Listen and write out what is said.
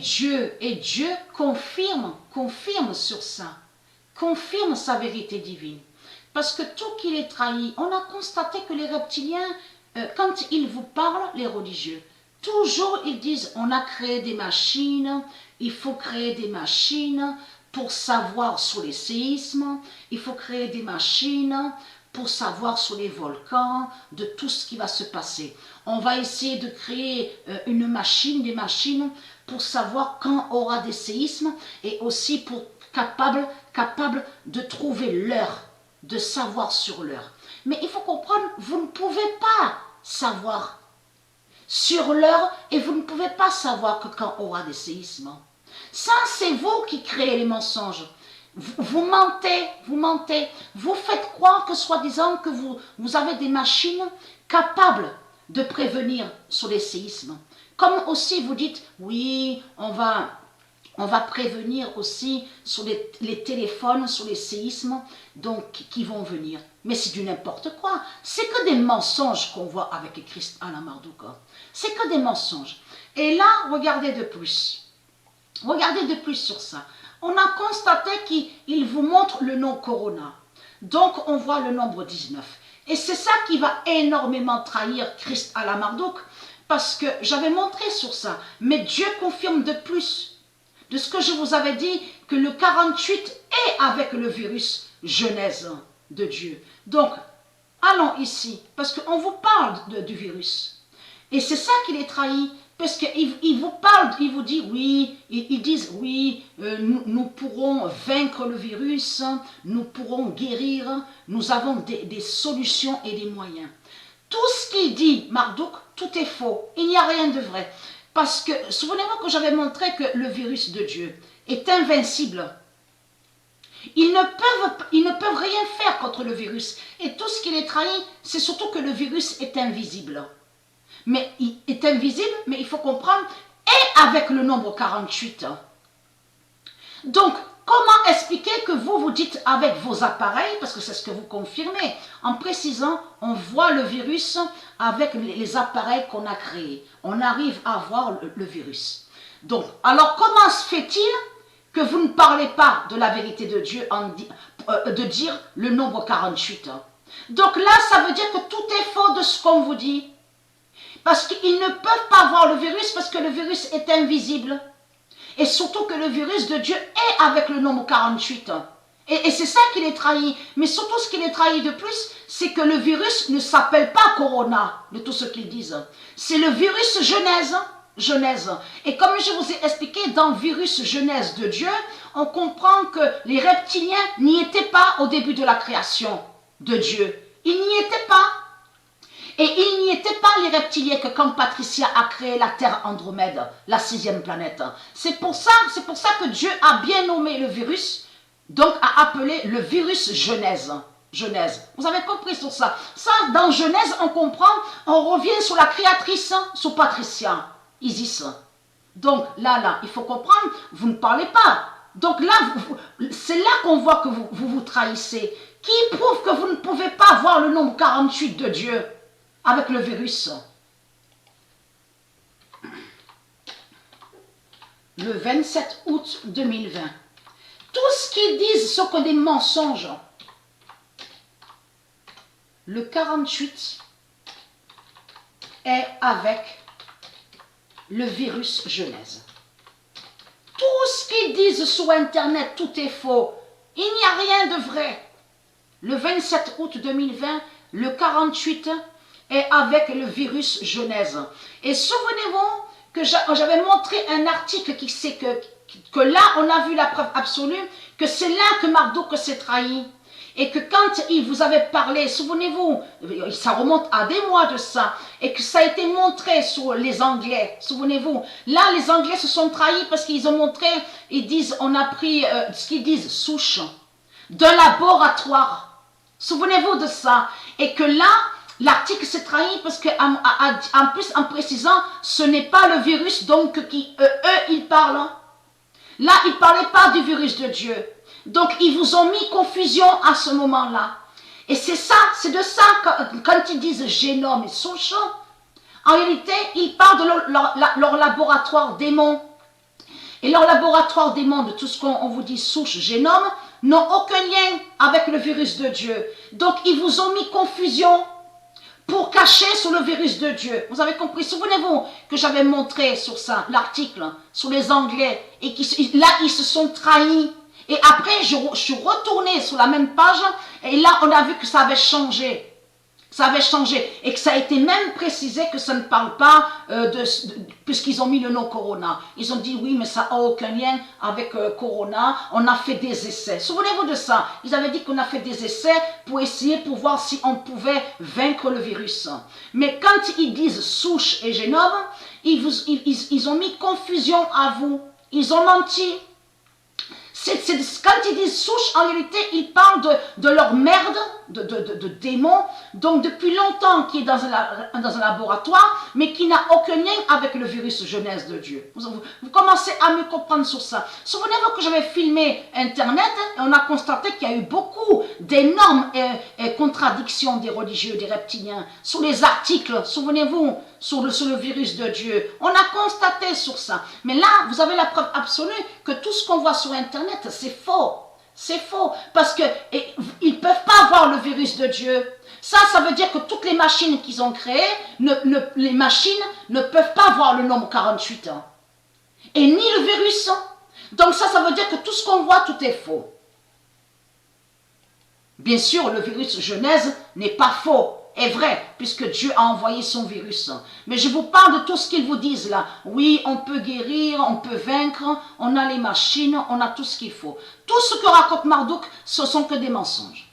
Dieu confirme sur ça, confirme sa vérité divine. Parce que tout qu'il est trahi, on a constaté que les reptiliens, quand ils vous parlent, les religieux, toujours ils disent, on a créé des machines, il faut créer des machines pour savoir sur les séismes, il faut créer des machines pour savoir sur les volcans, de tout ce qui va se passer. On va essayer de créer des machines pour savoir quand aura des séismes et aussi pour capable de trouver l'heure, de savoir sur l'heure. Mais il faut comprendre, vous ne pouvez pas savoir sur l'heure et vous ne pouvez pas savoir que quand aura des séismes. Ça, c'est vous qui créez les mensonges. Vous mentez, vous faites croire que soi-disant que vous avez des machines capables de prévenir sur les séismes. Comme aussi vous dites, oui, on va prévenir aussi sur les téléphones, sur les séismes donc, qui vont venir. Mais c'est du n'importe quoi. C'est que des mensonges qu'on voit avec Christ Alain Marduk. C'est que des mensonges. Et là, regardez de plus. Regardez de plus sur ça. On a constaté qu'il vous montre le nom Corona. Donc, on voit le nombre 19. Et c'est ça qui va énormément trahir Christ Alain Marduk. Parce que j'avais montré sur ça. Mais Dieu confirme de plus. De ce que je vous avais dit, que le 48 est avec le virus Genèse de Dieu. Donc, allons ici. Parce qu'on vous parle du virus. Et c'est ça qu'il est trahi. Parce qu'ils vous parlent, ils vous disent oui, ils disent oui, nous pourrons vaincre le virus, nous pourrons guérir, nous avons des solutions et des moyens. Tout ce qu'il dit, Marduk, tout est faux, il n'y a rien de vrai. Parce que, souvenez-vous que j'avais montré que le virus de Dieu est invincible. Ils ne peuvent rien faire contre le virus. Et tout ce qu'il est trahi, c'est surtout que le virus est invisible. Mais il est invisible, mais il faut comprendre, et avec le nombre 48. Donc, comment expliquer que vous dites avec vos appareils, parce que c'est ce que vous confirmez, en précisant, on voit le virus avec les appareils qu'on a créés. On arrive à voir le virus. Donc, alors comment se fait-il que vous ne parlez pas de la vérité de Dieu, de dire le nombre 48? Donc là, ça veut dire que tout est faux de ce qu'on vous dit. Parce qu'ils ne peuvent pas voir le virus parce que le virus est invisible. Et surtout que le virus de Dieu est avec le nombre 48. Et c'est ça qui les trahit. Mais surtout ce qui les trahit de plus, c'est que le virus ne s'appelle pas Corona, de tout ce qu'ils disent. C'est le virus Genèse. Et comme je vous ai expliqué, dans le virus Genèse de Dieu, on comprend que les reptiliens n'y étaient pas au début de la création de Dieu. Ils n'y étaient pas. Et il n'y était pas les reptiliens que quand Patricia a créé la Terre Andromède, la 6e planète. C'est pour ça que Dieu a bien nommé le virus, donc a appelé le virus Genèse. Vous avez compris sur ça. Ça, dans Genèse, on comprend, on revient sur la créatrice, sur Patricia, Isis. Donc là, il faut comprendre, vous ne parlez pas. Donc là, c'est là qu'on voit que vous trahissez. Qui prouve que vous ne pouvez pas voir le nombre 48 de Dieu avec le virus? Le 27 août 2020. Tout ce qu'ils disent sont que des mensonges. Le 48 est avec le virus Genèse. Tout ce qu'ils disent sur Internet, tout est faux. Il n'y a rien de vrai. Le 27 août 2020, le 48 est avec le virus Genèse. Et souvenez-vous que j'avais montré un article qui sait que là, on a vu la preuve absolue, que c'est là que Marduk s'est trahi. Et que quand il vous avait parlé, souvenez-vous, ça remonte à des mois de ça, et que ça a été montré sur les Anglais, souvenez-vous. Là, les Anglais se sont trahis parce qu'ils ont montré, ils disent, on a pris, ce qu'ils disent, souche, d'un laboratoire. Souvenez-vous de ça. Et que là, l'article s'est trahi parce qu'en plus, en précisant, ce n'est pas le virus donc eux, ils parlent. Là, ils ne parlaient pas du virus de Dieu. Donc, ils vous ont mis confusion à ce moment-là. Et c'est ça, c'est de ça, quand ils disent génome et souche, en réalité, ils parlent de leur laboratoire démon. Et leur laboratoire démontre tout ce qu'on vous dit souche, génome, n'ont aucun lien avec le virus de Dieu. Donc, ils vous ont mis confusion pour cacher sur le virus de Dieu. Vous avez compris? Souvenez-vous que j'avais montré sur ça, l'article, sur les Anglais, et là, ils se sont trahis. Et après, je suis retournée sur la même page, et là, on a vu que ça avait changé. Ça avait changé et que ça a été même précisé que ça ne parle pas puisqu'ils ont mis le nom Corona. Ils ont dit oui, mais ça n'a aucun lien avec Corona. On a fait des essais. Souvenez-vous de ça. Ils avaient dit qu'on a fait des essais pour essayer, pour voir si on pouvait vaincre le virus. Mais quand ils disent souche et génome, ils ont mis confusion à vous. Ils ont menti. Quand ils disent souche, en réalité, ils parlent de leur merde, de démons, donc depuis longtemps qui est dans un laboratoire, mais qui n'a aucun lien avec le virus jeunesse de Dieu. Vous commencez à me comprendre sur ça. Souvenez-vous que j'avais filmé Internet et on a constaté qu'il y a eu beaucoup d'énormes contradictions des religieux, des reptiliens, sur les articles, souvenez-vous, sur le virus de Dieu. On a constaté sur ça. Mais là, vous avez la preuve absolue que tout ce qu'on voit sur Internet, c'est faux. C'est faux. Parce qu'ils ne peuvent pas avoir le virus de Dieu. Ça veut dire que toutes les machines qu'ils ont créées, les machines ne peuvent pas avoir le nombre 48 ans. Et ni le virus. Donc ça veut dire que tout ce qu'on voit, tout est faux. Bien sûr, le virus Genèse n'est pas faux. Est vrai, puisque Dieu a envoyé son virus. Mais je vous parle de tout ce qu'ils vous disent là. Oui, on peut guérir, on peut vaincre, on a les machines, on a tout ce qu'il faut. Tout ce que raconte Marduk, ce sont que des mensonges.